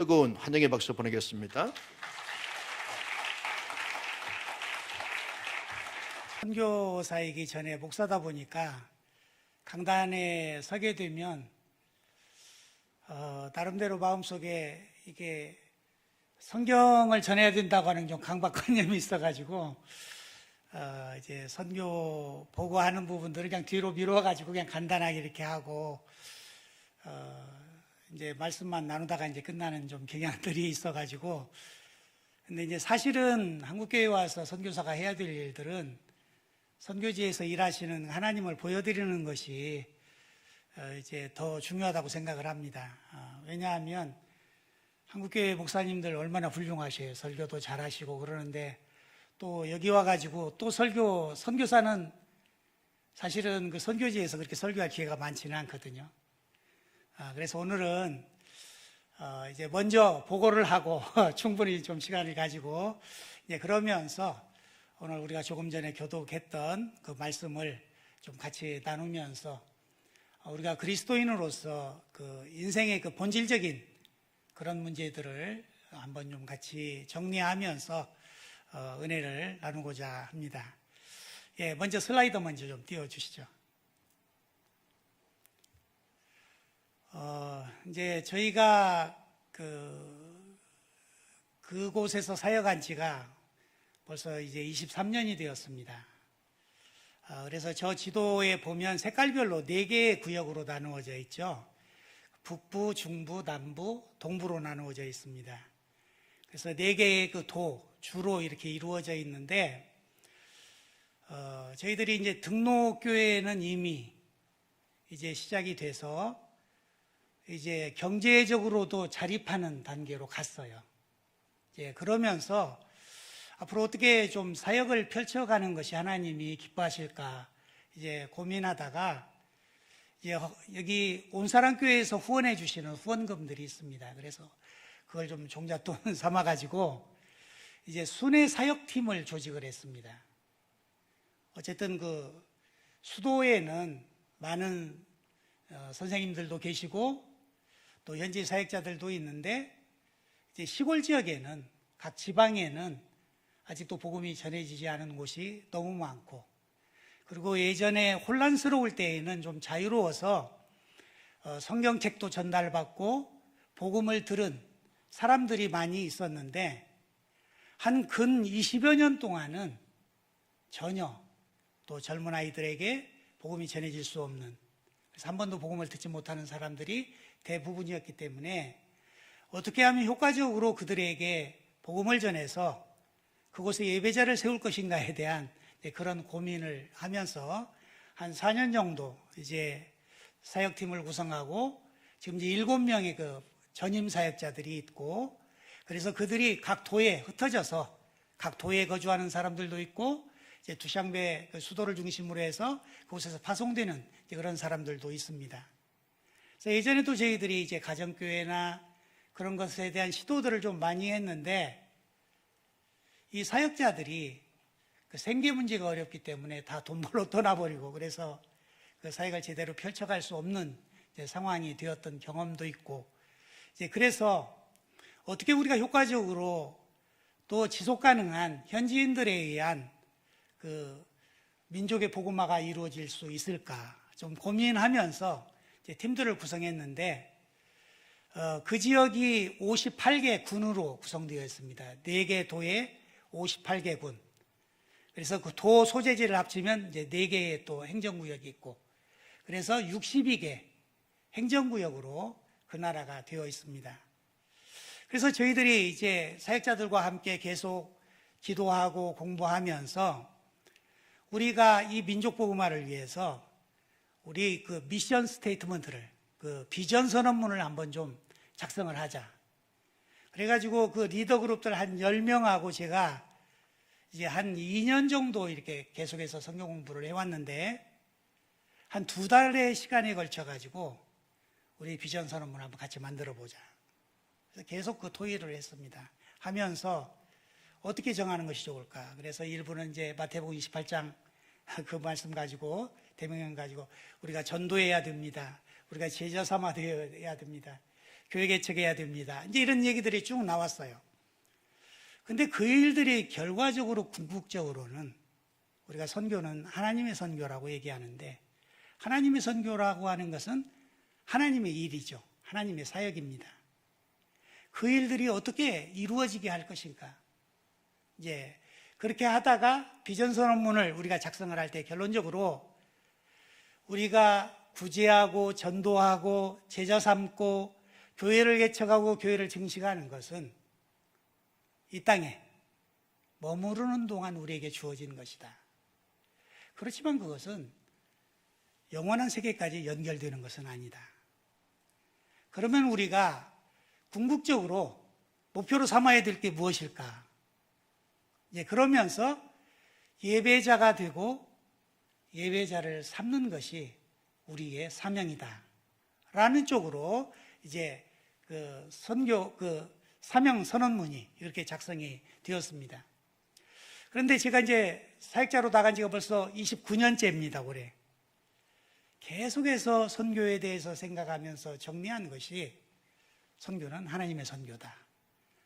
뜨거운 환영의 박수 보내겠습니다. 선교사이기 전에 목사다 보니까 강단에 서게 되면 나름대로 마음속에 이게 성경을 전해야 된다고 하는 좀 강박관념이 있어가지고 이제 선교 보고하는 부분들을 그냥 뒤로 미뤄가지고 그냥 간단하게 이렇게 하고 이제 말씀만 나누다가 이제 끝나는 좀 경향들이 있어가지고, 근데 이제 사실은 한국교회에 와서 선교사가 해야 될 일들은 선교지에서 일하시는 하나님을 보여드리는 것이 이제 더 중요하다고 생각을 합니다. 왜냐하면 한국교회 목사님들 얼마나 훌륭하셔요. 설교도 잘하시고 그러는데 또 여기 와가지고 또 선교사는 사실은 그 선교지에서 그렇게 설교할 기회가 많지는 않거든요. 그래서 오늘은 이제 먼저 보고를 하고 충분히 좀 시간을 가지고 이제 그러면서 오늘 우리가 조금 전에 교독했던 그 말씀을 좀 같이 나누면서 우리가 그리스도인으로서 그 인생의 그 본질적인 그런 문제들을 한번 좀 같이 정리하면서 은혜를 나누고자 합니다. 예, 먼저 슬라이드 먼저 좀 띄워주시죠. 이제 저희가 그곳에서 사역한 지가 벌써 이제 23년이 되었습니다. 그래서 저 지도에 보면 색깔별로 4개의 구역으로 나누어져 있죠. 북부, 중부, 남부, 동부로 나누어져 있습니다. 그래서 4개의 그 주로 이렇게 이루어져 있는데, 저희들이 이제 등록교회는 이미 이제 시작이 돼서 이제 경제적으로도 자립하는 단계로 갔어요. 이제 그러면서 앞으로 어떻게 좀 사역을 펼쳐가는 것이 하나님이 기뻐하실까 이제 고민하다가 이제 여기 온사랑교회에서 후원해 주시는 후원금들이 있습니다. 그래서 그걸 좀 종잣돈 삼아가지고 이제 순회 사역팀을 조직을 했습니다. 어쨌든 그 수도에는 많은 선생님들도 계시고 또 현지 사역자들도 있는데 이제 시골 지역에는 각 지방에는 아직도 복음이 전해지지 않은 곳이 너무 많고, 그리고 예전에 혼란스러울 때에는 좀 자유로워서 성경책도 전달받고 복음을 들은 사람들이 많이 있었는데 한 근 20여 년 동안은 전혀 또 젊은 아이들에게 복음이 전해질 수 없는, 그래서 한 번도 복음을 듣지 못하는 사람들이 대부분이었기 때문에 어떻게 하면 효과적으로 그들에게 복음을 전해서 그곳에 예배자를 세울 것인가에 대한 그런 고민을 하면서 한 4년 정도 이제 사역팀을 구성하고 지금 이제 7명의 그 전임 사역자들이 있고, 그래서 그들이 각 도에 흩어져서 각 도에 거주하는 사람들도 있고 이제 두샹베 수도를 중심으로 해서 그곳에서 파송되는 그런 사람들도 있습니다. 그래서 예전에도 저희들이 이제 가정교회나 그런 것에 대한 시도들을 좀 많이 했는데 이 사역자들이 그 생계 문제가 어렵기 때문에 다 돈 벌러 떠나버리고 그래서 그 사역을 제대로 펼쳐갈 수 없는 이제 상황이 되었던 경험도 있고, 이제 그래서 어떻게 우리가 효과적으로 또 지속 가능한 현지인들에 의한 그 민족의 복음화가 이루어질 수 있을까 좀 고민하면서 이제 팀들을 구성했는데 그 지역이 58개 군으로 구성되어 있습니다. 4개 도에 58개 군. 그래서 그 도 소재지를 합치면 이제 4개의 또 행정구역이 있고, 그래서 62개 행정구역으로 그 나라가 되어 있습니다. 그래서 저희들이 이제 사역자들과 함께 계속 기도하고 공부하면서 우리가 이 민족 복음화를 위해서 우리 그 미션 스테이트먼트를, 그 비전 선언문을 한번 좀 작성을 하자. 그래가지고 그 리더 그룹들 한 10명하고 제가 이제 한 2년 정도 이렇게 계속해서 성경 공부를 해왔는데 한 2달의 시간에 걸쳐가지고 우리 비전 선언문을 한번 같이 만들어 보자. 그래서 계속 그 토의를 했습니다. 하면서 어떻게 정하는 것이 좋을까. 그래서 일부는 이제 마태복음 28장 그 말씀 가지고 대명령 가지고 우리가 전도해야 됩니다. 우리가 제자 삼아 되어야 됩니다. 교회 개척해야 됩니다. 이제 이런 얘기들이 쭉 나왔어요. 근데 그 일들이 결과적으로 궁극적으로는 우리가 선교는 하나님의 선교라고 얘기하는데, 하나님의 선교라고 하는 것은 하나님의 일이죠. 하나님의 사역입니다. 그 일들이 어떻게 이루어지게 할 것인가? 이제 그렇게 하다가 비전 선언문을 우리가 작성을 할 때 결론적으로 우리가 구제하고 전도하고 제자 삼고 교회를 개척하고 교회를 증식하는 것은 이 땅에 머무르는 동안 우리에게 주어진 것이다. 그렇지만 그것은 영원한 세계까지 연결되는 것은 아니다. 그러면 우리가 궁극적으로 목표로 삼아야 될 게 무엇일까? 그러면서 예배자가 되고 예배자를 삼는 것이 우리의 사명이다. 라는 쪽으로 이제 그 선교, 사명 선언문이 이렇게 작성이 되었습니다. 그런데 제가 이제 사역자로 나간 지가 벌써 29년째입니다, 올해. 계속해서 선교에 대해서 생각하면서 정리한 것이 선교는 하나님의 선교다.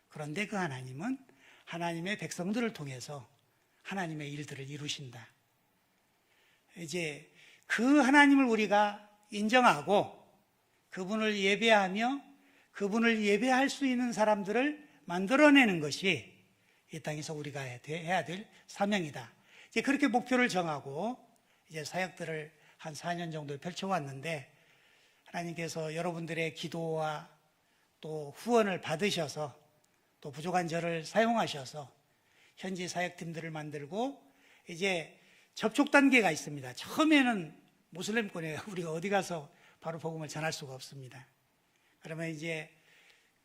그런데 그 하나님은 하나님의 백성들을 통해서 하나님의 일들을 이루신다. 이제 그 하나님을 우리가 인정하고 그분을 예배하며 그분을 예배할 수 있는 사람들을 만들어내는 것이 이 땅에서 우리가 해야 될 사명이다. 이제 그렇게 목표를 정하고 이제 사역들을 한 4년 정도 펼쳐왔는데, 하나님께서 여러분들의 기도와 또 후원을 받으셔서 또 부족한 저를 사용하셔서 현지 사역팀들을 만들고, 이제 접촉 단계가 있습니다. 처음에는 모슬렘권에 우리가 어디 가서 바로 복음을 전할 수가 없습니다. 그러면 이제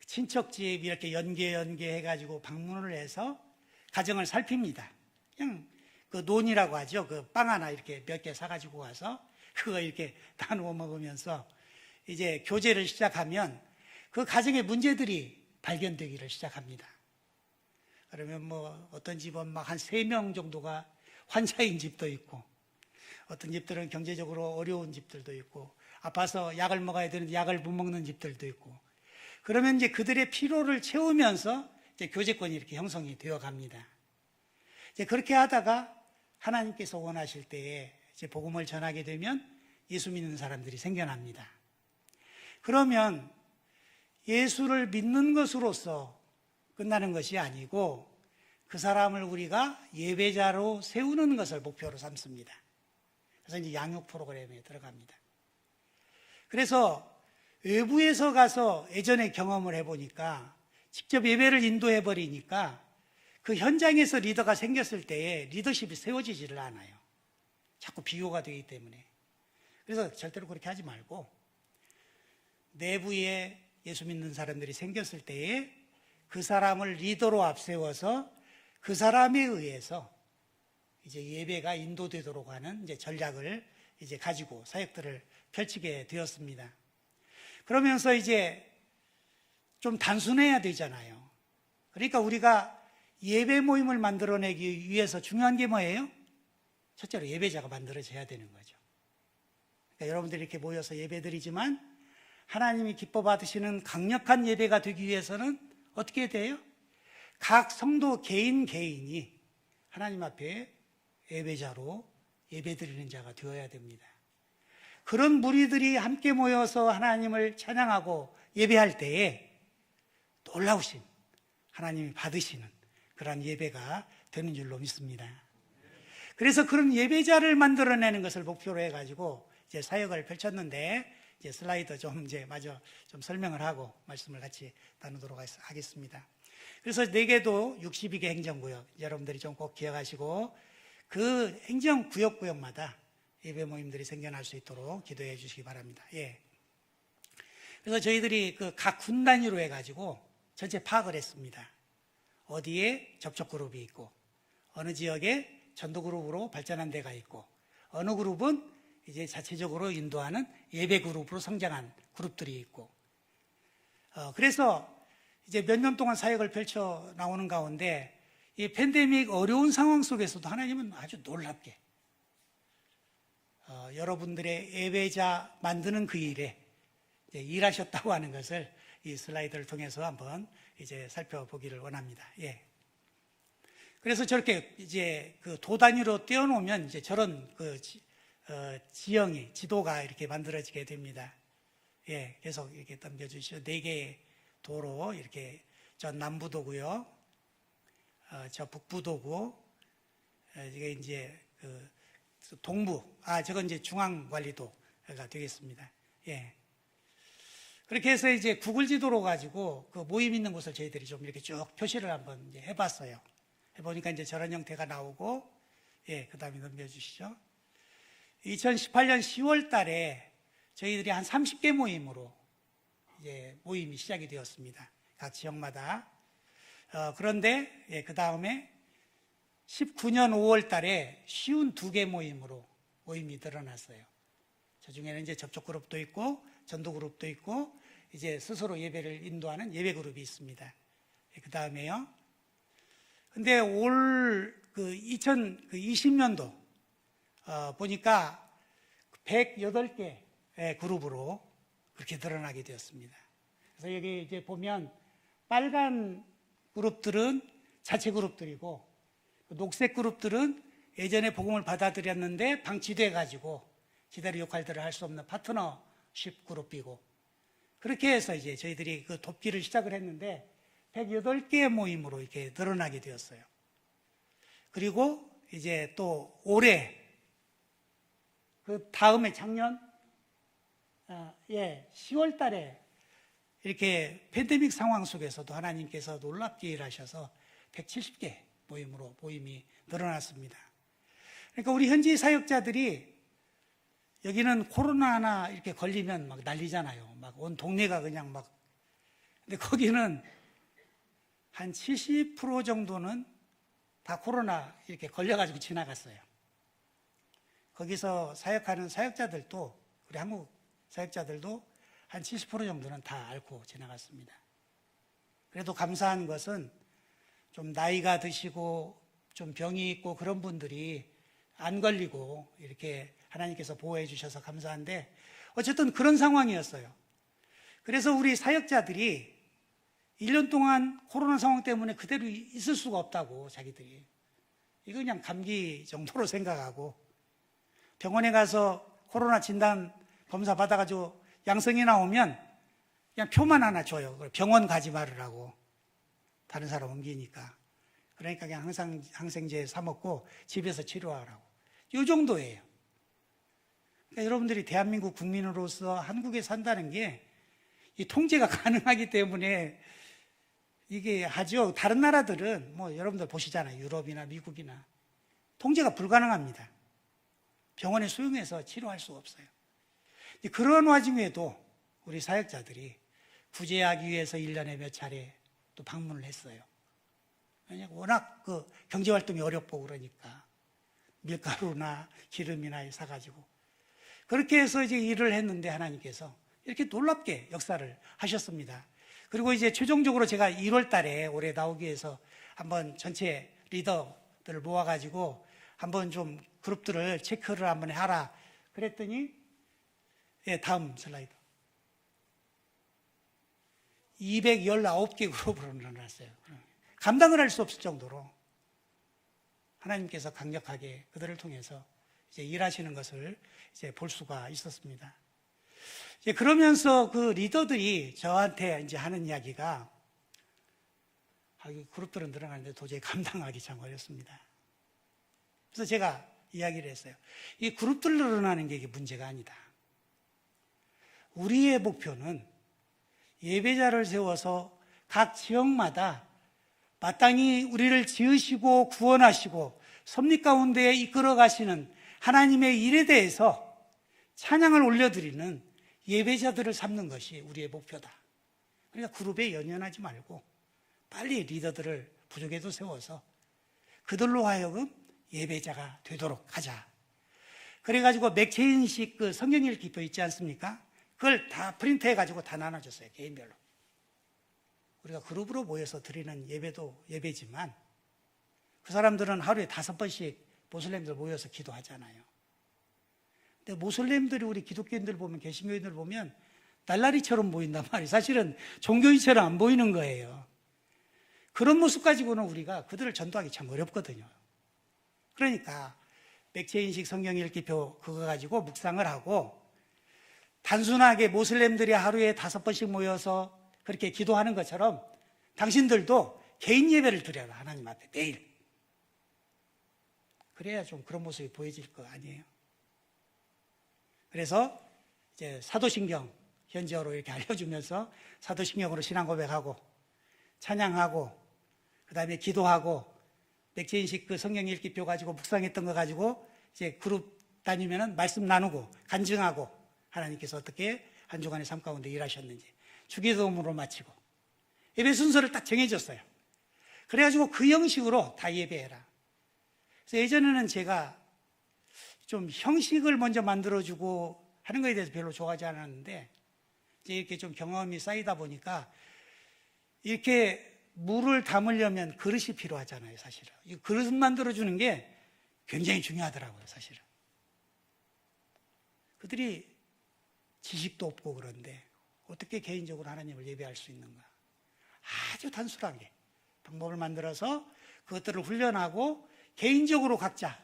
친척집 이렇게 연계 해가지고 방문을 해서 가정을 살핍니다. 그냥 그 논이라고 하죠. 그 빵 하나 이렇게 몇 개 사가지고 와서 그거 이렇게 나누어 먹으면서 이제 교제를 시작하면 그 가정의 문제들이 발견되기를 시작합니다. 그러면 뭐 어떤 집은 막 한 3명 정도가 환자인 집도 있고, 어떤 집들은 경제적으로 어려운 집들도 있고, 아파서 약을 먹어야 되는데 약을 못 먹는 집들도 있고, 그러면 이제 그들의 피로를 채우면서 이제 교제권이 이렇게 형성이 되어 갑니다. 이제 그렇게 하다가 하나님께서 원하실 때에 이제 복음을 전하게 되면 예수 믿는 사람들이 생겨납니다. 그러면 예수를 믿는 것으로서 끝나는 것이 아니고 그 사람을 우리가 예배자로 세우는 것을 목표로 삼습니다. 그래서 이제 양육 프로그램에 들어갑니다. 그래서 외부에서 가서 예전에 경험을 해보니까 직접 예배를 인도해 버리니까 그 현장에서 리더가 생겼을 때에 리더십이 세워지지를 않아요. 자꾸 비교가 되기 때문에. 그래서 절대로 그렇게 하지 말고 내부에 예수 믿는 사람들이 생겼을 때에 그 사람을 리더로 앞세워서 그 사람에 의해서 이제 예배가 인도되도록 하는 이제 전략을 이제 가지고 사역들을 펼치게 되었습니다. 그러면서 이제 좀 단순해야 되잖아요. 그러니까 우리가 예배 모임을 만들어내기 위해서 중요한 게 뭐예요? 첫째로 예배자가 만들어져야 되는 거죠. 그러니까 여러분들이 이렇게 모여서 예배드리지만 하나님이 기뻐 받으시는 강력한 예배가 되기 위해서는 어떻게 돼요? 각 성도 개인이 하나님 앞에 예배자로 예배드리는 자가 되어야 됩니다. 그런 무리들이 함께 모여서 하나님을 찬양하고 예배할 때에 놀라우신 하나님이 받으시는 그런 예배가 되는 줄로 믿습니다. 그래서 그런 예배자를 만들어내는 것을 목표로 해가지고 이제 사역을 펼쳤는데, 이제 슬라이드 좀 이제 마저 좀 설명을 하고 말씀을 같이 나누도록 하겠습니다. 그래서 4개도 62개 행정구역, 여러분들이 좀 꼭 기억하시고 그 행정구역마다 예배 모임들이 생겨날 수 있도록 기도해 주시기 바랍니다. 예. 그래서 저희들이 그 각 군 단위로 해가지고 전체 파악을 했습니다. 어디에 접촉 그룹이 있고, 어느 지역에 전도 그룹으로 발전한 데가 있고, 어느 그룹은 이제 자체적으로 인도하는 예배 그룹으로 성장한 그룹들이 있고, 그래서 이제 몇 년 동안 사역을 펼쳐 나오는 가운데 이 팬데믹 어려운 상황 속에서도 하나님은 아주 놀랍게 여러분들의 예배자 만드는 그 일에 일하셨다고 하는 것을 이 슬라이드를 통해서 한번 이제 살펴보기를 원합니다. 예. 그래서 저렇게 이제 그 도 단위로 떼어놓으면 이제 저런 그 지형이, 지도가 이렇게 만들어지게 됩니다. 예. 계속 이렇게 넘겨주시죠. 4개의 도로 이렇게 저 남부도고요. 저 북부도고, 이게 이제 그 동부, 저건 이제 중앙관리도가 되겠습니다. 예. 그렇게 해서 이제 구글 지도로 가지고 그 모임 있는 곳을 저희들이 좀 이렇게 쭉 표시를 한번 이제 해봤어요. 해보니까 이제 저런 형태가 나오고, 예, 그 다음에 넘겨주시죠. 2018년 10월 달에 저희들이 한 30개 모임으로 이제 모임이 시작이 되었습니다. 각 지역마다. 그런데, 예, 그 다음에 19년 5월 달에 52개 모임으로 모임이 늘어났어요. 저 중에는 이제 접촉 그룹도 있고, 전도 그룹도 있고, 이제 스스로 예배를 인도하는 예배 그룹이 있습니다. 그 다음에요. 근데 올 2020년도 보니까 108개 그룹으로 그렇게 늘어나게 되었습니다. 그래서 여기 이제 보면 빨간 그룹들은 자체 그룹들이고, 녹색 그룹들은 예전에 복음을 받아들였는데 방치돼 가지고 제대로 역할들을 할 수 없는 파트너십 그룹이고, 그렇게 해서 이제 저희들이 그 돕기를 시작을 했는데 108개의 모임으로 이렇게 늘어나게 되었어요. 그리고 이제 또 올해, 그 다음에 작년 10월 달에 이렇게 팬데믹 상황 속에서도 하나님께서 놀랍게 일하셔서 170개 모임이 늘어났습니다. 그러니까 우리 현지 사역자들이, 여기는 코로나 하나 이렇게 걸리면 막 난리잖아요. 막 온 동네가 그냥 막. 근데 거기는 한 70% 정도는 다 코로나 이렇게 걸려가지고 지나갔어요. 거기서 사역하는 사역자들도, 우리 한국 사역자들도 한 70% 정도는 다 앓고 지나갔습니다. 그래도 감사한 것은 좀 나이가 드시고 좀 병이 있고 그런 분들이 안 걸리고 이렇게 하나님께서 보호해 주셔서 감사한데, 어쨌든 그런 상황이었어요. 그래서 우리 사역자들이 1년 동안 코로나 상황 때문에 그대로 있을 수가 없다고, 자기들이. 이거 그냥 감기 정도로 생각하고, 병원에 가서 코로나 진단 검사 받아가지고 양성이 나오면 그냥 표만 하나 줘요. 병원 가지 말으라고. 다른 사람 옮기니까. 그러니까 그냥 항상 항생제 사 먹고 집에서 치료하라고. 이 정도예요. 그러니까 여러분들이 대한민국 국민으로서 한국에 산다는 게 이 통제가 가능하기 때문에 이게 하죠. 다른 나라들은 뭐 여러분들 보시잖아요. 유럽이나 미국이나 통제가 불가능합니다. 병원에 수용해서 치료할 수가 없어요. 그런 와중에도 우리 사역자들이 구제하기 위해서 1년에 몇 차례 또 방문을 했어요. 왜냐하면 워낙 그 경제활동이 어렵고 그러니까 밀가루나 기름이나 사가지고 그렇게 해서 이제 일을 했는데 하나님께서 이렇게 놀랍게 역사를 하셨습니다. 그리고 이제 최종적으로 제가 1월 달에 올해 나오기 위해서 한번 전체 리더들을 모아가지고 한번 좀 그룹들을 체크를 한번 하라 그랬더니, 예, 다음 슬라이드. 219개 그룹으로 늘어났어요. 감당을 할 수 없을 정도로 하나님께서 강력하게 그들을 통해서 이제 일하시는 것을 이제 볼 수가 있었습니다. 이제 그러면서 그 리더들이 저한테 이제 하는 이야기가, 그룹들은 늘어나는데 도저히 감당하기 참 어렵습니다. 그래서 제가 이야기를 했어요. 이 그룹들 늘어나는 게 이게 문제가 아니다. 우리의 목표는 예배자를 세워서 각 지역마다 마땅히 우리를 지으시고 구원하시고 섭리 가운데 이끌어 가시는 하나님의 일에 대해서 찬양을 올려드리는 예배자들을 삼는 것이 우리의 목표다. 그러니까 그룹에 연연하지 말고 빨리 리더들을 부족에도 세워서 그들로 하여금 예배자가 되도록 하자. 그래가지고 맥체인식 그 성경 읽기표 있지 않습니까? 그걸 다 프린트해가지고 다 나눠줬어요. 개인별로. 우리가 그룹으로 모여서 드리는 예배도 예배지만 그 사람들은 하루에 5번씩 모슬렘들 모여서 기도하잖아요. 근데 모슬렘들이 우리 기독교인들 보면, 개신교인들 보면 날라리처럼 보인단 말이에요. 사실은 종교인처럼 안 보이는 거예요. 그런 모습 가지고는 우리가 그들을 전도하기 참 어렵거든요. 그러니까 맥체인식 성경 읽기표 그거 가지고 묵상을 하고 단순하게 모슬렘들이 하루에 5번씩 모여서 그렇게 기도하는 것처럼 당신들도 개인 예배를 드려라, 하나님 앞에 매일. 그래야 좀 그런 모습이 보여질 거 아니에요. 그래서 이제 사도신경 현지어로 이렇게 알려주면서 사도신경으로 신앙 고백하고 찬양하고 그 다음에 기도하고 맥체인식 그 성경 읽기표 가지고 묵상했던 거 가지고 이제 그룹 다니면은 말씀 나누고 간증하고 하나님께서 어떻게 한 주간의 삶 가운데 일하셨는지 주기도문으로 마치고 예배 순서를 딱 정해줬어요. 그래가지고 그 형식으로 다 예배해라. 그래서 예전에는 제가 좀 형식을 먼저 만들어주고 하는 거에 대해서 별로 좋아하지 않았는데 이제 이렇게 좀 경험이 쌓이다 보니까 이렇게 물을 담으려면 그릇이 필요하잖아요, 사실은. 이 그릇 만들어주는 게 굉장히 중요하더라고요, 사실은. 그들이 지식도 없고 그런데 어떻게 개인적으로 하나님을 예배할 수 있는가? 아주 단순하게 방법을 만들어서 그것들을 훈련하고 개인적으로 각자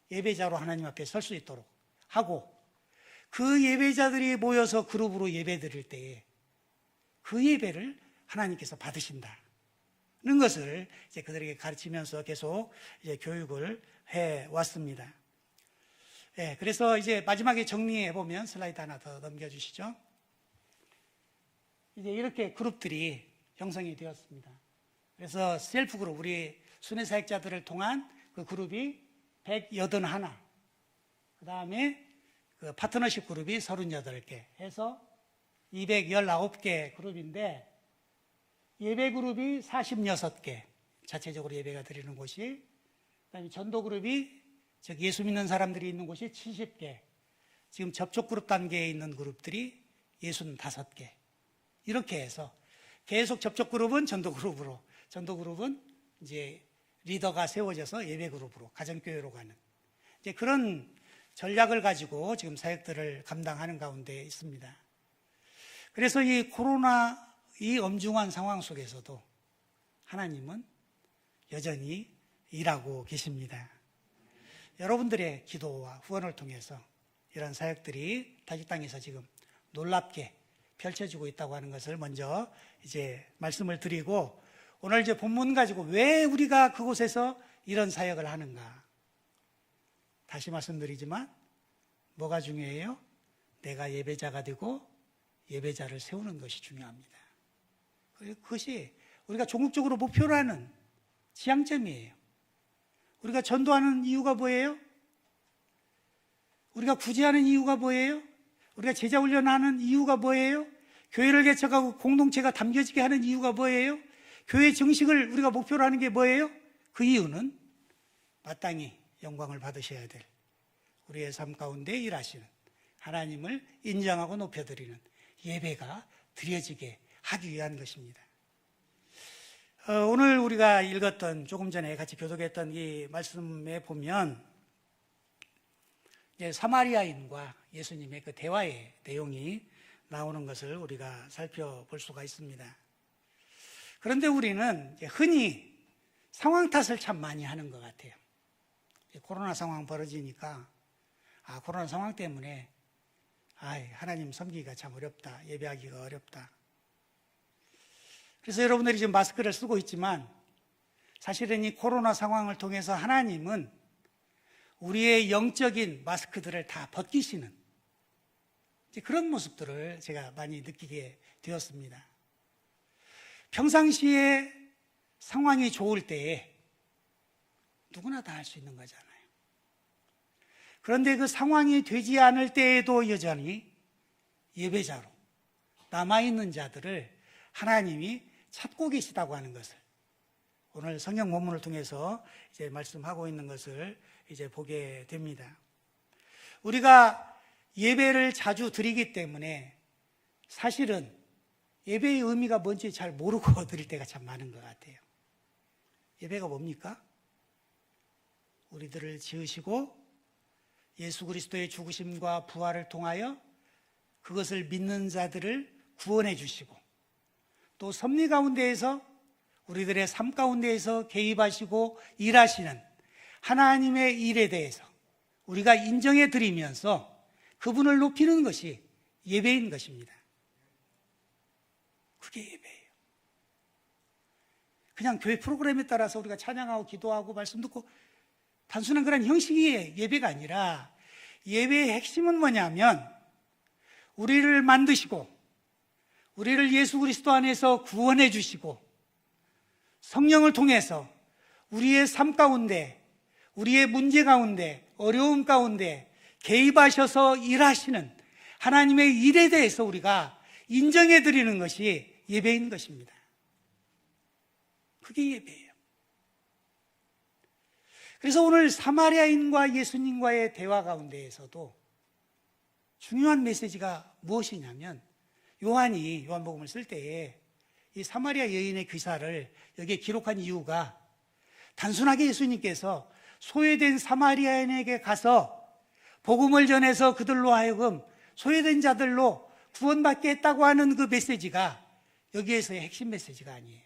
예배자로 하나님 앞에 설 수 있도록 하고 그 예배자들이 모여서 그룹으로 예배 드릴 때에 그 예배를 하나님께서 받으신다는 것을 이제 그들에게 가르치면서 계속 이제 교육을 해 왔습니다. 예, 그래서 이제 마지막에 정리해 보면 슬라이드 하나 더 넘겨주시죠. 이제 이렇게 그룹들이 형성이 되었습니다. 그래서 셀프 그룹, 우리 순회 사역자들을 통한 그 그룹이 181, 그 다음에 그 파트너십 그룹이 38개 해서 219개 그룹인데 예배 그룹이 46개, 자체적으로 예배가 드리는 곳이, 그 다음에 전도 그룹이 즉 예수 믿는 사람들이 있는 곳이 70개, 지금 접촉 그룹 단계에 있는 그룹들이 65개, 이렇게 해서 계속 접촉 그룹은 전도 그룹으로, 전도 그룹은 이제 리더가 세워져서 예배 그룹으로, 가정교회로 가는 이제 그런 전략을 가지고 지금 사역들을 감당하는 가운데 있습니다. 그래서 이 코로나 이 엄중한 상황 속에서도 하나님은 여전히 일하고 계십니다. 여러분들의 기도와 후원을 통해서 이런 사역들이 타지 땅에서 지금 놀랍게 펼쳐지고 있다고 하는 것을 먼저 이제 말씀을 드리고, 오늘 이제 본문 가지고 왜 우리가 그곳에서 이런 사역을 하는가? 다시 말씀드리지만 뭐가 중요해요? 내가 예배자가 되고 예배자를 세우는 것이 중요합니다. 그것이 우리가 종국적으로 목표로 하는 지향점이에요. 우리가 전도하는 이유가 뭐예요? 우리가 구제하는 이유가 뭐예요? 우리가 제자훈련하는 이유가 뭐예요? 교회를 개척하고 공동체가 담겨지게 하는 이유가 뭐예요? 교회 정식을 우리가 목표로 하는 게 뭐예요? 그 이유는 마땅히 영광을 받으셔야 될 우리의 삶 가운데 일하시는 하나님을 인정하고 높여드리는 예배가 드려지게 하기 위한 것입니다. 오늘 우리가 읽었던, 조금 전에 같이 교독했던 이 말씀에 보면 사마리아인과 예수님의 그 대화의 내용이 나오는 것을 우리가 살펴볼 수가 있습니다. 그런데 우리는 흔히 상황 탓을 참 많이 하는 것 같아요. 코로나 상황 벌어지니까 코로나 상황 때문에 하나님 섬기기가 참 어렵다, 예배하기가 어렵다. 그래서 여러분들이 지금 마스크를 쓰고 있지만 사실은 이 코로나 상황을 통해서 하나님은 우리의 영적인 마스크들을 다 벗기시는 그런 모습들을 제가 많이 느끼게 되었습니다. 평상시에 상황이 좋을 때에 누구나 다 할 수 있는 거잖아요. 그런데 그 상황이 되지 않을 때에도 여전히 예배자로 남아있는 자들을 하나님이 찾고 계시다고 하는 것을 오늘 성경 본문을 통해서 이제 말씀하고 있는 것을 이제 보게 됩니다. 우리가 예배를 자주 드리기 때문에 사실은 예배의 의미가 뭔지 잘 모르고 드릴 때가 참 많은 것 같아요. 예배가 뭡니까? 우리들을 지으시고 예수 그리스도의 죽으심과 부활을 통하여 그것을 믿는 자들을 구원해 주시고 또 섭리 가운데에서 우리들의 삶 가운데에서 개입하시고 일하시는 하나님의 일에 대해서 우리가 인정해 드리면서 그분을 높이는 것이 예배인 것입니다. 그게 예배예요. 그냥 교회 프로그램에 따라서 우리가 찬양하고 기도하고 말씀 듣고 단순한 그런 형식의 예배가 아니라 예배의 핵심은 뭐냐면 우리를 만드시고 우리를 예수 그리스도 안에서 구원해 주시고 성령을 통해서 우리의 삶 가운데 우리의 문제 가운데 어려움 가운데 개입하셔서 일하시는 하나님의 일에 대해서 우리가 인정해 드리는 것이 예배인 것입니다. 그게 예배예요. 그래서 오늘 사마리아인과 예수님과의 대화 가운데에서도 중요한 메시지가 무엇이냐면 요한이 요한복음을 쓸 때에 이 사마리아 여인의 기사를 여기에 기록한 이유가 단순하게 예수님께서 소외된 사마리아인에게 가서 복음을 전해서 그들로 하여금 소외된 자들로 구원받게 했다고 하는 그 메시지가 여기에서의 핵심 메시지가 아니에요.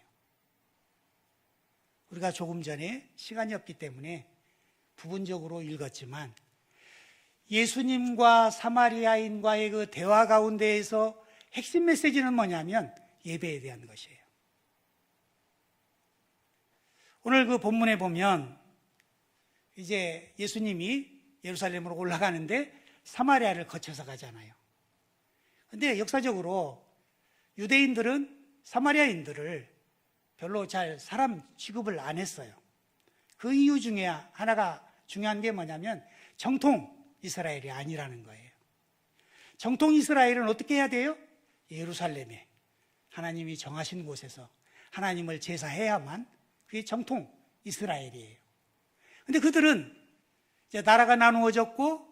우리가 조금 전에 시간이 없기 때문에 부분적으로 읽었지만 예수님과 사마리아인과의 그 대화 가운데에서 핵심 메시지는 뭐냐면 예배에 대한 것이에요. 오늘 그 본문에 보면 이제 예수님이 예루살렘으로 올라가는데 사마리아를 거쳐서 가잖아요. 근데 역사적으로 유대인들은 사마리아인들을 별로 잘 사람 취급을 안 했어요. 그 이유 중에 하나가 중요한 게 뭐냐면 정통 이스라엘이 아니라는 거예요. 정통 이스라엘은 어떻게 해야 돼요? 예루살렘에 하나님이 정하신 곳에서 하나님을 제사해야만 그게 정통 이스라엘이에요. 근데 그들은 이제 나라가 나누어졌고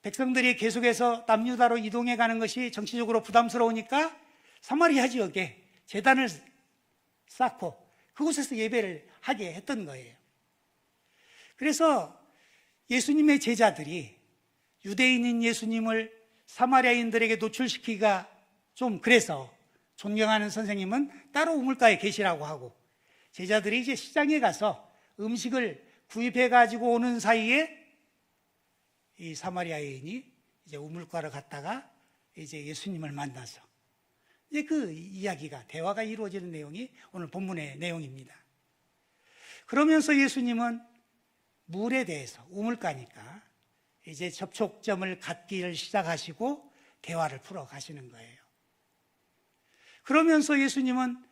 백성들이 계속해서 남유다로 이동해 가는 것이 정치적으로 부담스러우니까 사마리아 지역에 제단을 쌓고 그곳에서 예배를 하게 했던 거예요. 그래서 예수님의 제자들이 유대인인 예수님을 사마리아인들에게 노출시키기가 좀 그래서 존경하는 선생님은 따로 우물가에 계시라고 하고 제자들이 이제 시장에 가서 음식을 구입해 가지고 오는 사이에 이 사마리아 여인이 이제 우물가로 갔다가 이제 예수님을 만나서 이제 그 이야기가 대화가 이루어지는 내용이 오늘 본문의 내용입니다. 그러면서 예수님은 물에 대해서 우물가니까 이제 접촉점을 갖기를 시작하시고 대화를 풀어 가시는 거예요. 그러면서 예수님은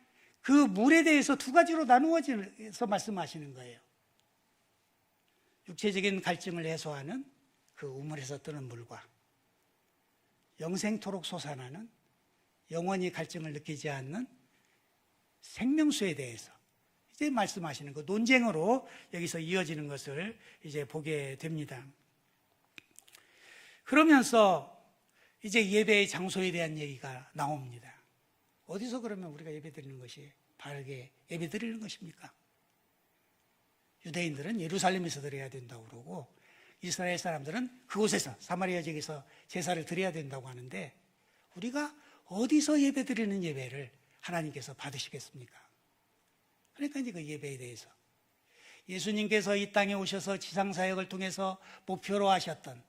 그 물에 대해서 두 가지로 나누어져서 말씀하시는 거예요. 육체적인 갈증을 해소하는 그 우물에서 뜨는 물과 영생토록 솟아나는 영원히 갈증을 느끼지 않는 생명수에 대해서 이제 말씀하시는 그 논쟁으로 여기서 이어지는 것을 이제 보게 됩니다. 그러면서 이제 예배의 장소에 대한 얘기가 나옵니다. 어디서 그러면 우리가 예배 드리는 것이 바르게 예배 드리는 것입니까? 유대인들은 예루살렘에서 드려야 된다고 그러고 이스라엘 사람들은 그곳에서 사마리아 지역에서 제사를 드려야 된다고 하는데 우리가 어디서 예배 드리는 예배를 하나님께서 받으시겠습니까? 그러니까 이제 그 예배에 대해서 예수님께서 이 땅에 오셔서 지상사역을 통해서 목표로 하셨던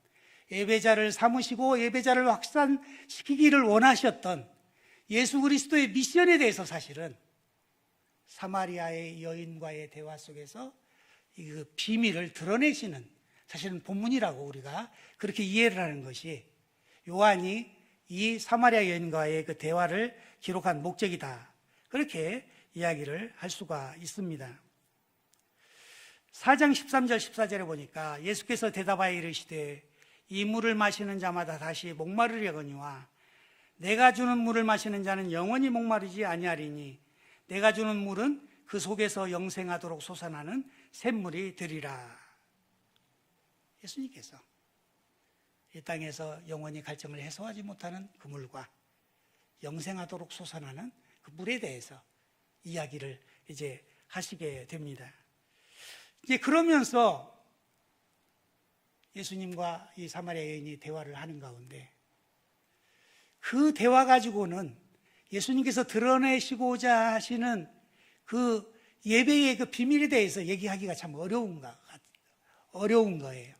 예배자를 삼으시고 예배자를 확산시키기를 원하셨던 예수 그리스도의 미션에 대해서 사실은 사마리아의 여인과의 대화 속에서 그 비밀을 드러내시는 사실은 본문이라고 우리가 그렇게 이해를 하는 것이 요한이 이 사마리아 여인과의 그 대화를 기록한 목적이다. 그렇게 이야기를 할 수가 있습니다. 4장 13절 14절에 보니까 예수께서 대답하여 이르시되 이 물을 마시는 자마다 다시 목마르려거니와 내가 주는 물을 마시는 자는 영원히 목마르지 아니하리니 내가 주는 물은 그 속에서 영생하도록 솟아나는 샘물이 되리라. 예수님께서 이 땅에서 영원히 갈증을 해소하지 못하는 그 물과 영생하도록 솟아나는 그 물에 대해서 이야기를 이제 하시게 됩니다. 이제 그러면서 예수님과 이 사마리아 여인이 대화를 하는 가운데 그 대화 가지고는 예수님께서 드러내시고자 하시는 그 예배의 그 비밀에 대해서 얘기하기가 참 어려운 거예요.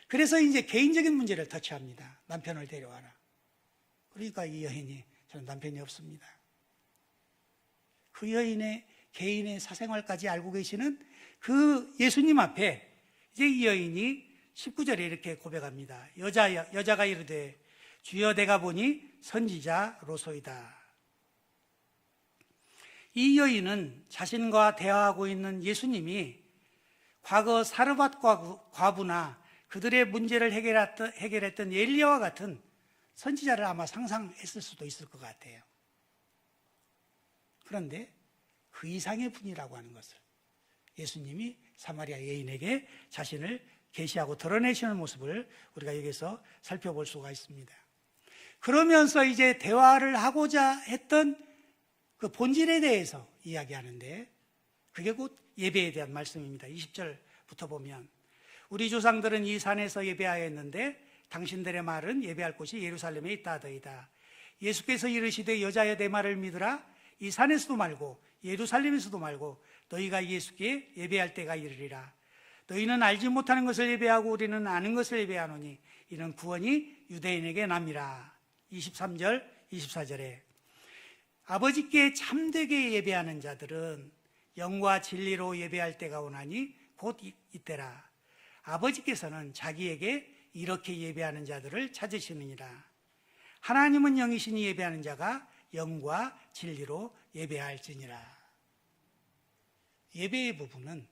그래서 이제 개인적인 문제를 터치합니다. 남편을 데려와라. 그러니까 이 여인이, 저는 남편이 없습니다. 그 여인의 개인의 사생활까지 알고 계시는 그 예수님 앞에 이제 이 여인이 19절에 이렇게 고백합니다. 여자가 이르되 주여 내가 보니 선지자로소이다. 이 여인은 자신과 대화하고 있는 예수님이 과거 사르밧 과부나 그들의 문제를 해결했던 엘리야와 같은 선지자를 아마 상상했을 수도 있을 것 같아요. 그런데 그 이상의 분이라고 하는 것을 예수님이 사마리아 여인에게 자신을 계시하고 드러내시는 모습을 우리가 여기서 살펴볼 수가 있습니다. 그러면서 이제 대화를 하고자 했던 그 본질에 대해서 이야기하는데, 그게 곧 예배에 대한 말씀입니다. 20절부터 보면 우리 조상들은 이 산에서 예배하였는데 당신들의 말은 예배할 곳이 예루살렘에 있다 하더이다. 예수께서 이르시되 여자여 내 말을 믿으라. 이 산에서도 말고 예루살렘에서도 말고 너희가 예수께 예배할 때가 이르리라. 너희는 알지 못하는 것을 예배하고 우리는 아는 것을 예배하노니 이는 구원이 유대인에게 남이라. 23절 24절에 아버지께 참되게 예배하는 자들은 영과 진리로 예배할 때가 오나니 곧 이때라. 아버지께서는 자기에게 이렇게 예배하는 자들을 찾으시느니라. 하나님은 영이시니 예배하는 자가 영과 진리로 예배할지니라. 예배의 부분은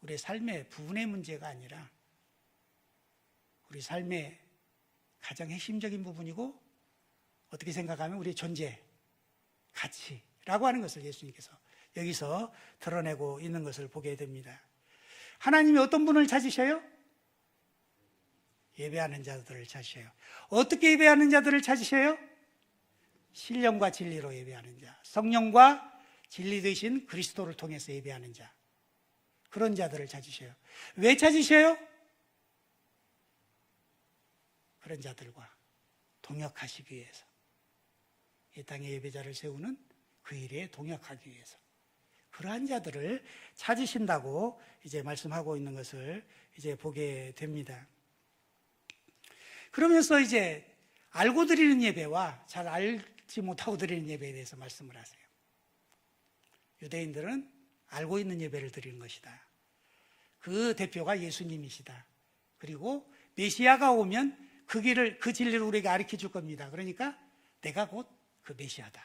우리의 삶의 부분의 문제가 아니라 우리 삶의 가장 핵심적인 부분이고, 어떻게 생각하면 우리의 존재, 가치라고 하는 것을 예수님께서 여기서 드러내고 있는 것을 보게 됩니다. 하나님이 어떤 분을 찾으셔요? 예배하는 자들을 찾으셔요. 어떻게 예배하는 자들을 찾으셔요? 신령과 진리로 예배하는 자, 성령과 진리 되신 그리스도를 통해서 예배하는 자, 그런 자들을 찾으셔요. 왜 찾으셔요? 그런 자들과 동역하시기 위해서, 이 땅에 예배자를 세우는 그 일에 동역하기 위해서 그러한 자들을 찾으신다고 이제 말씀하고 있는 것을 이제 보게 됩니다. 그러면서 이제 알고 드리는 예배와 잘 알지 못하고 드리는 예배에 대해서 말씀을 하세요. 유대인들은 알고 있는 예배를 드리는 것이다. 그 대표가 예수님이시다. 그리고 메시아가 오면 그 길을, 그 진리를 우리에게 가르쳐 줄 겁니다. 그러니까 내가 곧 그 메시아다.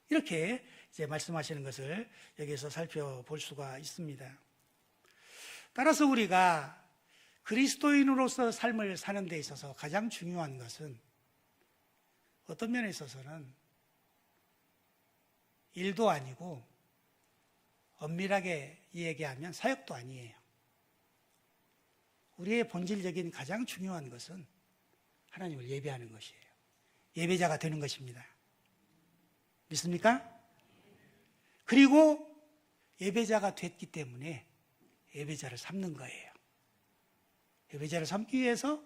이렇게 이제 말씀하시는 것을 여기서 살펴볼 수가 있습니다. 따라서 우리가 그리스도인으로서 삶을 사는 데 있어서 가장 중요한 것은 어떤 면에 있어서는 일도 아니고 엄밀하게 얘기하면 사역도 아니에요. 우리의 본질적인 가장 중요한 것은 하나님을 예배하는 것이에요. 예배자가 되는 것입니다. 믿습니까? 그리고 예배자가 됐기 때문에 예배자를 삼는 거예요. 예배자를 삼기 위해서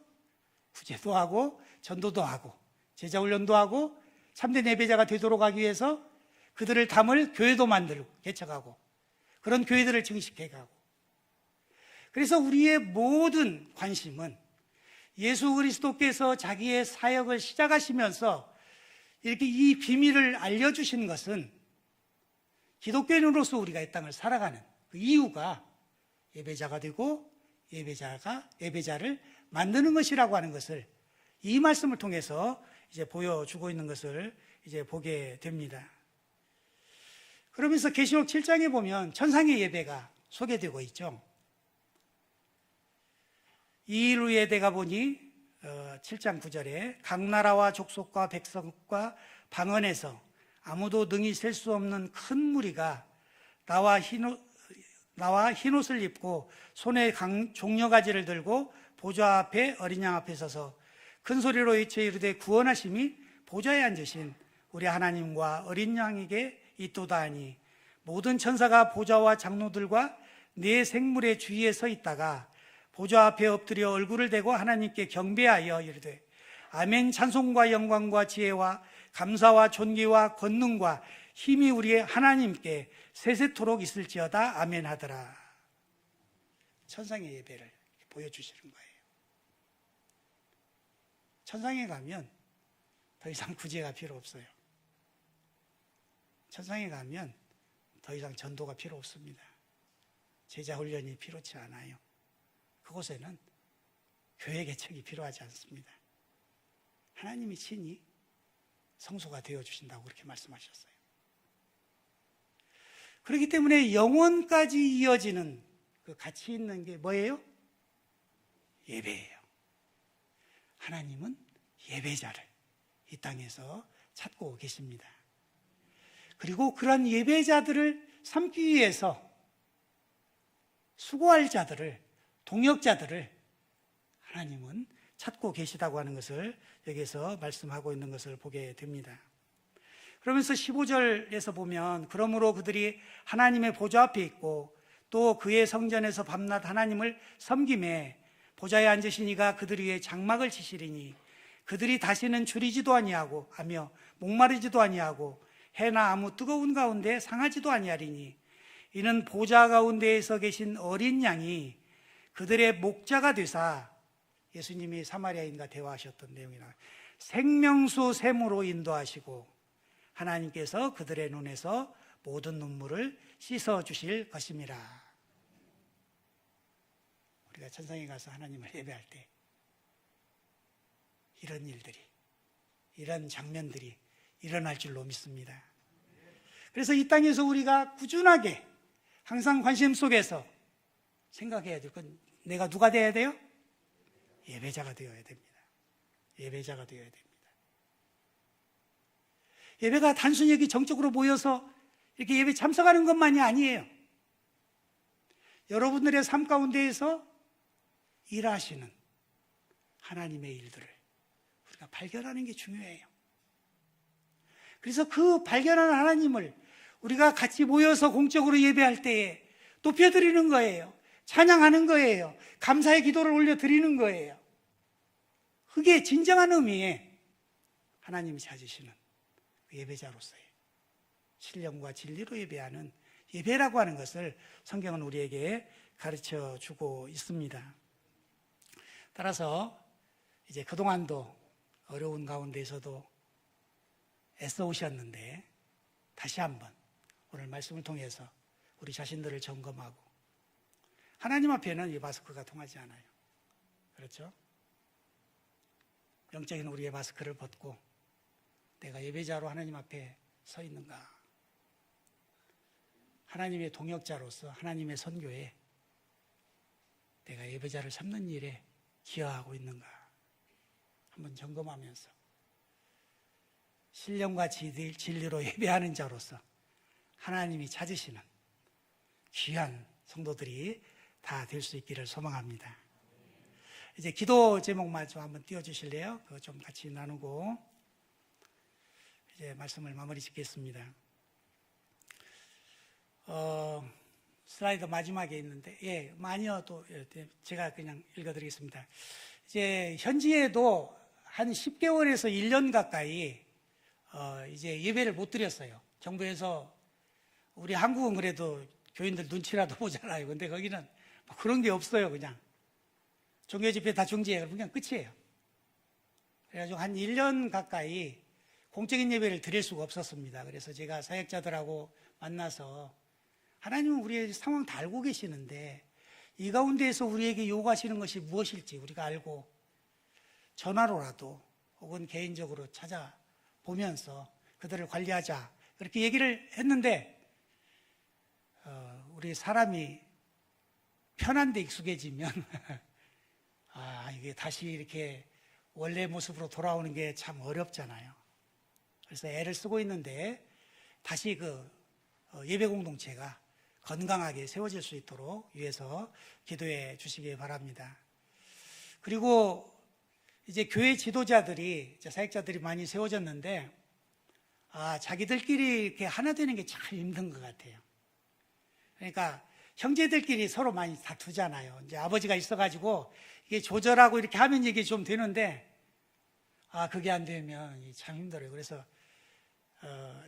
구제도 하고 전도도 하고 제자훈련도 하고 참된 예배자가 되도록 하기 위해서 그들을 담을 교회도 만들고 개척하고 그런 교회들을 증식해가고, 그래서 우리의 모든 관심은 예수 그리스도께서 자기의 사역을 시작하시면서 이렇게 이 비밀을 알려주신 것은 기독교인으로서 우리가 이 땅을 살아가는 그 이유가 예배자가 되고 예배자를 만드는 것이라고 하는 것을 이 말씀을 통해서 이제 보여주고 있는 것을 이제 보게 됩니다. 그러면서 계시록 7장에 보면 천상의 예배가 소개되고 있죠. 이 일 후에 내가 보니 7장 9절에 각 나라와 족속과 백성과 방언에서 아무도 능히 셀 수 없는 큰 무리가 나와 흰옷을 입고 손에 종려가지를 들고 보좌 앞에 어린 양 앞에 서서 큰 소리로 외쳐 이르되 구원하심이 보좌에 앉으신 우리 하나님과 어린 양에게 있도다 하니, 모든 천사가 보좌와 장로들과 네 생물의 주위에 서 있다가 보좌 앞에 엎드려 얼굴을 대고 하나님께 경배하여 이르되 아멘. 찬송과 영광과 지혜와 감사와 존귀와 권능과 힘이 우리의 하나님께 세세토록 있을지어다. 아멘 하더라. 천상의 예배를 보여주시는 거예요. 천상에 가면 더 이상 구제가 필요 없어요. 천상에 가면 더 이상 전도가 필요 없습니다. 제자 훈련이 필요치 않아요. 그곳에는 교회 개척이 필요하지 않습니다. 하나님이 친히 성소가 되어주신다고 그렇게 말씀하셨어요. 그렇기 때문에 영원까지 이어지는 그 가치 있는 게 뭐예요? 예배예요. 하나님은 예배자를 이 땅에서 찾고 계십니다. 그리고 그런 예배자들을 삼기 위해서 수고할 자들을, 동역자들을 하나님은 찾고 계시다고 하는 것을 여기서 말씀하고 있는 것을 보게 됩니다. 그러면서 15절에서 보면 그러므로 그들이 하나님의 보좌 앞에 있고 또 그의 성전에서 밤낮 하나님을 섬김에 보좌에 앉으신 이가 그들 위에 장막을 치시리니 그들이 다시는 줄이지도 아니하고 하며 목마르지도 아니하고 해나 아무 뜨거운 가운데 상하지도 아니하리니 이는 보좌 가운데에서 계신 어린 양이 그들의 목자가 되사 예수님이 사마리아인과 대화하셨던 내용이나 생명수 샘으로 인도하시고 하나님께서 그들의 눈에서 모든 눈물을 씻어주실 것입니다. 우리가 천상에 가서 하나님을 예배할 때 이런 일들이, 이런 장면들이 일어날 줄로 믿습니다. 그래서 이 땅에서 우리가 꾸준하게 항상 관심 속에서 생각해야 될 건 내가 누가 되어야 돼요? 예배자가 되어야 됩니다. 예배자가 되어야 됩니다. 예배가 단순히 여기 정적으로 모여서 이렇게 예배 참석하는 것만이 아니에요. 여러분들의 삶 가운데에서 일하시는 하나님의 일들을 우리가 발견하는 게 중요해요. 그래서 그 발견한 하나님을 우리가 같이 모여서 공적으로 예배할 때에 높여드리는 거예요. 찬양하는 거예요. 감사의 기도를 올려드리는 거예요. 그게 진정한 의미의 하나님이 찾으시는 예배자로서의 신령과 진리로 예배하는 예배라고 하는 것을 성경은 우리에게 가르쳐 주고 있습니다. 따라서 이제 그동안도 어려운 가운데서도 애써 오셨는데 다시 한번 오늘 말씀을 통해서 우리 자신들을 점검하고 하나님 앞에는 이 마스크가 통하지 않아요. 그렇죠? 영적인 우리의 마스크를 벗고 내가 예배자로 하나님 앞에 서 있는가? 하나님의 동역자로서 하나님의 선교에 내가 예배자를 삼는 일에 기여하고 있는가? 한번 점검하면서 신령과 진리로 예배하는 자로서 하나님이 찾으시는 귀한 성도들이 다 될 수 있기를 소망합니다. 이제 기도 제목만 좀 한번 띄워주실래요? 그거 좀 같이 나누고 이제 말씀을 마무리 짓겠습니다. 슬라이드 마지막에 있는데, 예, 아니요, 또 제가 그냥 읽어드리겠습니다. 이제 현지에도 한 10개월에서 1년 가까이 이제 예배를 못 드렸어요. 정부에서 우리 한국은 그래도 교인들 눈치라도 보잖아요. 근데 거기는 뭐 그런 게 없어요. 그냥 종교 집회 다 중지해. 그냥 끝이에요. 그래가지고 한 1년 가까이 공적인 예배를 드릴 수가 없었습니다. 그래서 제가 사역자들하고 만나서 하나님은 우리의 상황 다 알고 계시는데 이 가운데에서 우리에게 요구하시는 것이 무엇일지 우리가 알고 전화로라도 혹은 개인적으로 찾아보면서 그들을 관리하자 그렇게 얘기를 했는데 우리 사람이 편한 데 익숙해지면 이게 다시 이렇게 원래 모습으로 돌아오는 게 참 어렵잖아요. 그래서 애를 쓰고 있는데 다시 그 예배 공동체가 건강하게 세워질 수 있도록 위해서 기도해 주시기 바랍니다. 그리고 이제 교회 지도자들이, 사역자들이 많이 세워졌는데, 자기들끼리 이렇게 하나 되는 게 참 힘든 것 같아요. 그러니까 형제들끼리 서로 많이 다투잖아요. 이제 아버지가 있어가지고 이게 조절하고 이렇게 하면 이게 좀 되는데, 그게 안 되면 참 힘들어요. 그래서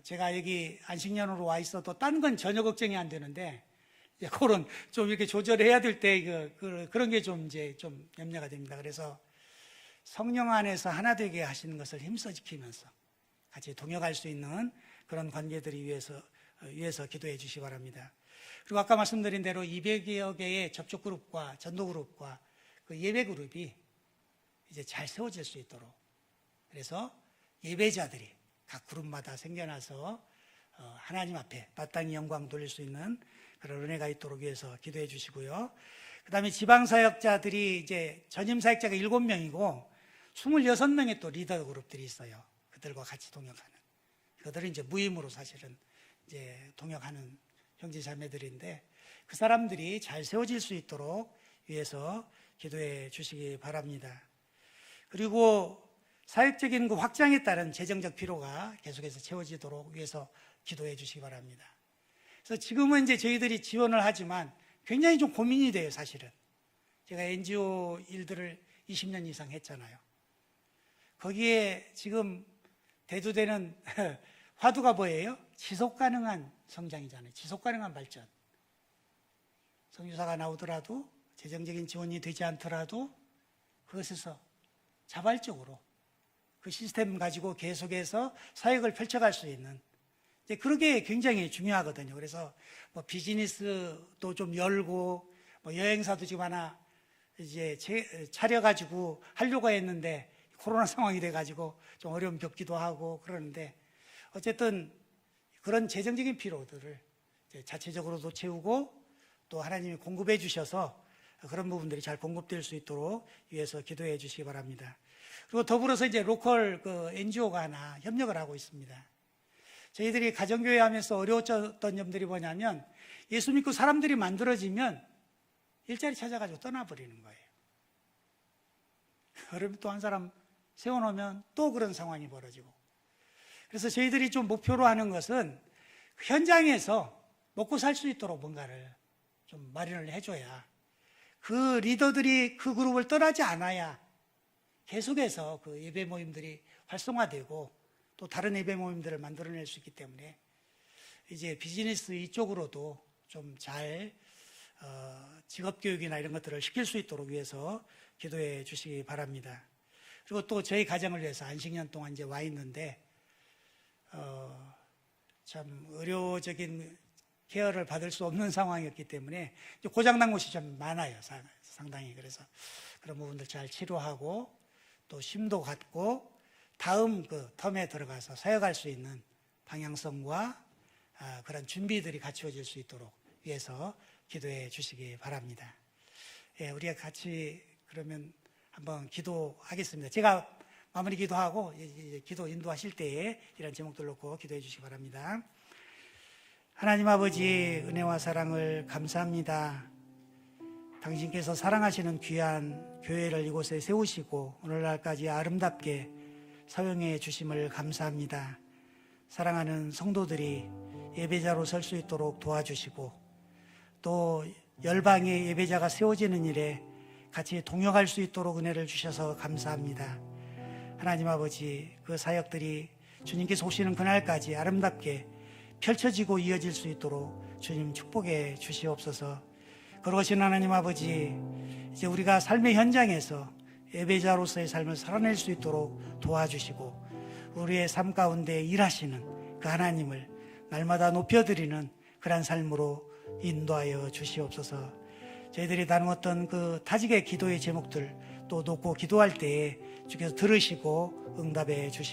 제가 여기 안식년으로 와 있어도 딴 건 전혀 걱정이 안 되는데 그런 좀 이렇게 조절해야 될 때 그런 게 좀 이제 좀 염려가 됩니다. 그래서 성령 안에서 하나 되게 하시는 것을 힘써 지키면서 같이 동역할 수 있는 그런 관계들이 위해서 기도해 주시기 바랍니다. 그리고 아까 말씀드린 대로 200여 개의 접촉 그룹과 전도 그룹과 그 예배 그룹이 이제 잘 세워질 수 있도록, 그래서 예배자들이 각 그룹마다 생겨나서 하나님 앞에 마땅히 영광 돌릴 수 있는 그런 은혜가 있도록 위해서 기도해 주시고요. 그 다음에 지방사역자들이 이제 전임사역자가 7명이고 26명의 또 리더 그룹들이 있어요. 그들과 같이 동역하는. 그들은 이제 무임으로 사실은 이제 동역하는 형제자매들인데 그 사람들이 잘 세워질 수 있도록 위해서 기도해 주시기 바랍니다. 그리고 사역적인 그 확장에 따른 재정적 필요가 계속해서 채워지도록 위해서 기도해 주시기 바랍니다. 그래서 지금은 이제 저희들이 지원을 하지만 굉장히 좀 고민이 돼요, 사실은. 제가 NGO 일들을 20년 이상 했잖아요. 거기에 지금 대두되는 화두가 뭐예요? 지속 가능한 성장이잖아요. 지속 가능한 발전. 선교사가 나오더라도 재정적인 지원이 되지 않더라도 그것에서 자발적으로 그 시스템 가지고 계속해서 사역을 펼쳐갈 수 있는, 이제 그게 굉장히 중요하거든요. 그래서 뭐 비즈니스도 좀 열고 뭐 여행사도 지금 하나 이제 차려가지고 하려고 했는데 코로나 상황이 돼가지고 좀 어려움 겪기도 하고 그러는데, 어쨌든 그런 재정적인 필요들을 이제 자체적으로도 채우고 또 하나님이 공급해 주셔서 그런 부분들이 잘 공급될 수 있도록 위해서 기도해 주시기 바랍니다. 그리고 더불어서 이제 로컬 NGO가 하나 협력을 하고 있습니다. 저희들이 가정교회 하면서 어려웠던 점들이 뭐냐면 예수 믿고 사람들이 만들어지면 일자리 찾아가지고 떠나버리는 거예요. 그러면 또 한 사람 세워놓으면 또 그런 상황이 벌어지고, 그래서 저희들이 좀 목표로 하는 것은 현장에서 먹고 살 수 있도록 뭔가를 좀 마련을 해줘야, 그 리더들이 그 그룹을 떠나지 않아야 계속해서 그 예배 모임들이 활성화되고 또 다른 예배 모임들을 만들어낼 수 있기 때문에 이제 비즈니스 이쪽으로도 좀 잘 직업교육이나 이런 것들을 시킬 수 있도록 위해서 기도해 주시기 바랍니다. 그리고 또 저희 가정을 위해서 안식년 동안 이제 와 있는데 참 의료적인 케어를 받을 수 없는 상황이었기 때문에 고장난 곳이 좀 많아요, 상당히. 그래서 그런 부분들 잘 치료하고 또 심도 갖고 다음 그 텀에 들어가서 사역할 수 있는 방향성과 그런 준비들이 갖추어질 수 있도록 위해서 기도해 주시기 바랍니다. 예, 우리가 같이 그러면 한번 기도하겠습니다. 제가 마무리 기도하고 이제 기도 인도하실 때에 이런 제목들 놓고 기도해 주시기 바랍니다. 하나님 아버지, 은혜와 사랑을 감사합니다. 당신께서 사랑하시는 귀한 교회를 이곳에 세우시고 오늘날까지 아름답게 사용해 주심을 감사합니다. 사랑하는 성도들이 예배자로 설 수 있도록 도와주시고 또 열방의 예배자가 세워지는 일에 같이 동역할 수 있도록 은혜를 주셔서 감사합니다. 하나님 아버지, 그 사역들이 주님께서 오시는 그날까지 아름답게 펼쳐지고 이어질 수 있도록 주님 축복해 주시옵소서. 그러신 하나님 아버지, 이제 우리가 삶의 현장에서 예배자로서의 삶을 살아낼 수 있도록 도와주시고 우리의 삶 가운데 일하시는 그 하나님을 날마다 높여드리는 그런 삶으로 인도하여 주시옵소서. 저희들이 나누었던 그 타직의 기도의 제목들 또 놓고 기도할 때에 주께서 들으시고 응답해 주시옵소서.